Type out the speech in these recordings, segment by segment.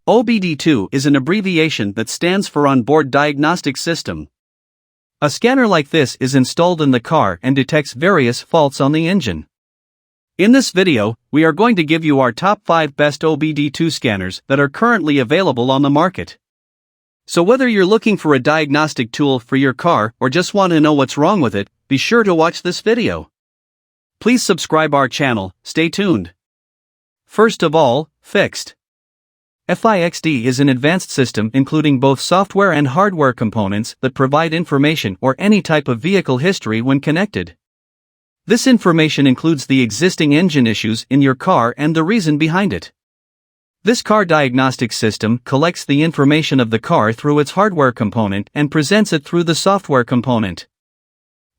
OBD2 is an abbreviation that stands for On Board Diagnostic System. A scanner like this is installed in the car and detects various faults on the engine. In this video, we are going to give you our top 5 best OBD2 scanners that are currently available on the market. So whether you're looking for a diagnostic tool for your car or just want to know what's wrong with it, be sure to watch this video. Please subscribe our channel, stay tuned. First of all, FIXD. FIXD is an advanced system including both software and hardware components that provide information or any type of vehicle history when connected. This information includes the existing engine issues in your car and the reason behind it. This car diagnostic system collects the information of the car through its hardware component and presents it through the software component.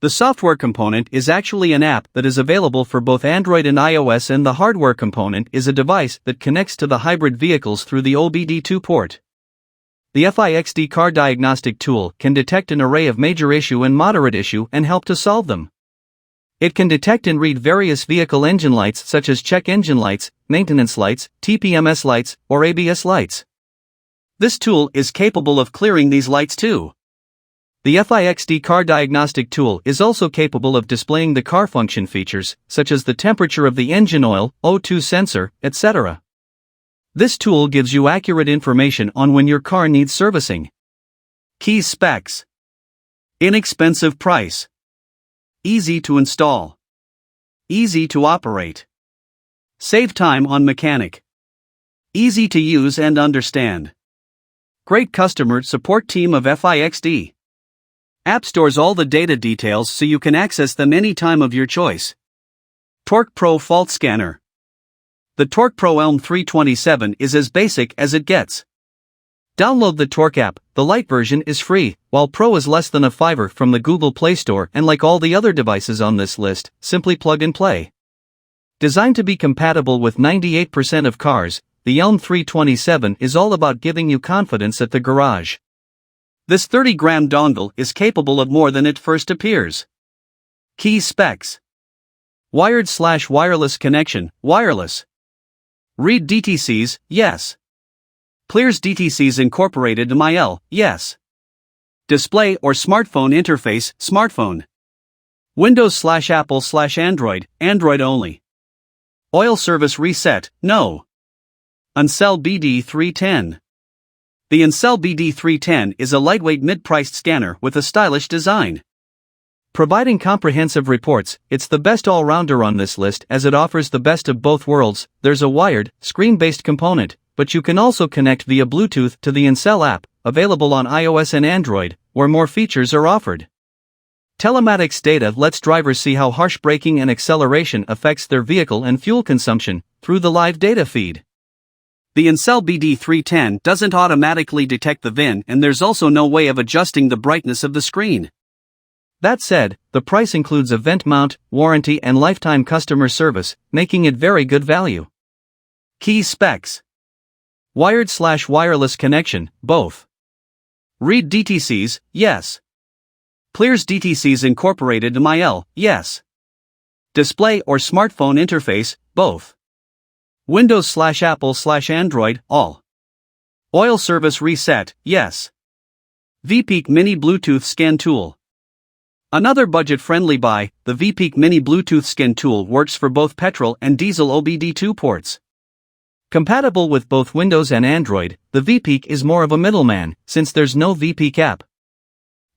The software component is actually an app that is available for both Android and iOS, and the hardware component is a device that connects to the hybrid vehicles through the OBD2 port. The FIXD car diagnostic tool can detect an array of major issue and moderate issue and help to solve them. It can detect and read various vehicle engine lights such as check engine lights, maintenance lights, TPMS lights, or ABS lights. This tool is capable of clearing these lights too. The FIXD car diagnostic tool is also capable of displaying the car function features, such as the temperature of the engine oil, O2 sensor, etc. This tool gives you accurate information on when your car needs servicing. Key specs: inexpensive price, easy to install, easy to operate, save time on mechanic, easy to use and understand, great customer support team of FIXD. App stores all the data details so you can access them any time of your choice. Torque Pro Fault Scanner. The Torque Pro ELM 327 is as basic as it gets. Download the Torque app. The Lite version is free, while Pro is less than a $5 from the Google Play Store, and like all the other devices on this list, simply plug and play. Designed to be compatible with 98% of cars, the ELM 327 is all about giving you confidence at the garage. This 30-gram dongle is capable of more than it first appears. Key specs: wired/wireless connection, wireless. Read DTCs, yes. Clears DTCs incorporated MIL, yes. Display or smartphone interface, smartphone. Windows/Apple/Android, Android only. Oil service reset, no. ANCEL BD310. The ANCEL BD310 is a lightweight mid-priced scanner with a stylish design. Providing comprehensive reports, it's the best all-rounder on this list as it offers the best of both worlds. There's a wired, screen-based component, but you can also connect via Bluetooth to the ANCEL app, available on iOS and Android, where more features are offered. Telematics data lets drivers see how harsh braking and acceleration affects their vehicle and fuel consumption, through the live data feed. The ANCEL BD310 doesn't automatically detect the VIN, and there's also no way of adjusting the brightness of the screen. That said, the price includes a vent mount, warranty and lifetime customer service, making it very good value. Key specs: wired/wireless connection, both. Read DTCs, yes. Clears DTCs incorporated MIL, yes. Display or smartphone interface, both. Windows/Apple/Android, all. Oil service reset, yes. Veepeak Mini Bluetooth Scan Tool. Another budget-friendly buy, the Veepeak Mini Bluetooth Scan Tool works for both petrol and diesel OBD2 ports. Compatible with both Windows and Android, the Veepeak is more of a middleman, since there's no Veepeak app.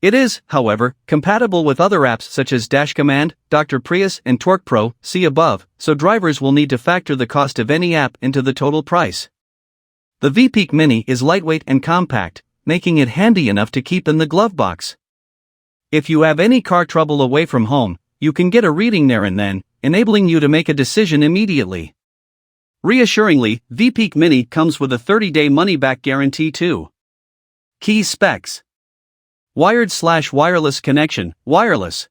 It is, however, compatible with other apps such as Dash Command, Dr. Prius and Torque Pro, see above, so drivers will need to factor the cost of any app into the total price. The Veepeak Mini is lightweight and compact, making it handy enough to keep in the glove box. If you have any car trouble away from home, you can get a reading there and then, enabling you to make a decision immediately. Reassuringly, Veepeak Mini comes with a 30-day money-back guarantee too. Key specs: wired/wireless connection, wireless.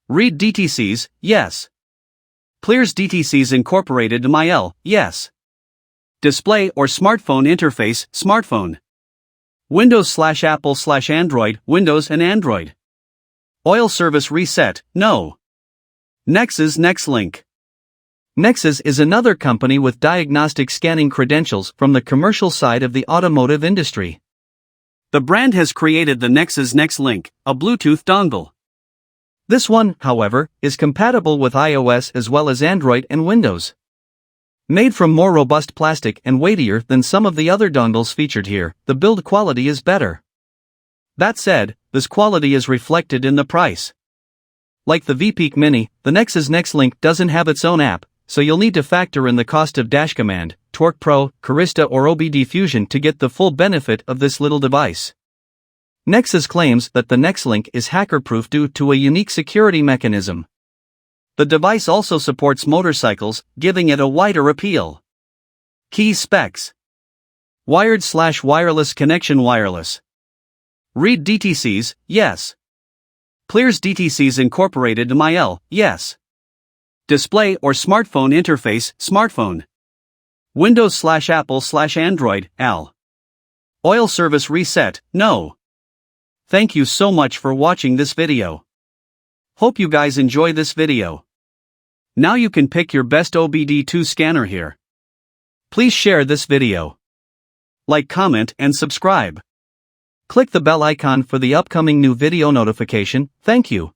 Read DTCs, yes. Clears DTCs incorporated MIL, yes. Display or smartphone interface, smartphone. Windows/Apple/Android, Windows and Android. Oil service reset, no. NEXAS NexLink. NEXAS is another company with diagnostic scanning credentials from the commercial side of the automotive industry. The brand has created the NEXAS NexLink, a Bluetooth dongle. This one, however, is compatible with iOS as well as Android and Windows. Made from more robust plastic and weightier than some of the other dongles featured here, the build quality is better. That said, this quality is reflected in the price. Like the Veepeak Mini, the NEXAS NexLink doesn't have its own app, so you'll need to factor in the cost of Dash Command, Torque Pro, Carista or OBD Fusion to get the full benefit of this little device. NEXAS claims that the NexLink is hacker-proof due to a unique security mechanism. The device also supports motorcycles, giving it a wider appeal. Key specs: wired/wireless connection. Wireless. Read DTCs, yes. Clears DTCs incorporated MIL, yes. Display or smartphone interface, smartphone. Windows/Apple/Android, AL. Oil service reset, no. Thank you so much for watching this video. Hope you guys enjoy this video. Now you can pick your best OBD2 scanner here. Please share this video. Like, comment, and subscribe. Click the bell icon for the upcoming new video notification. Thank you.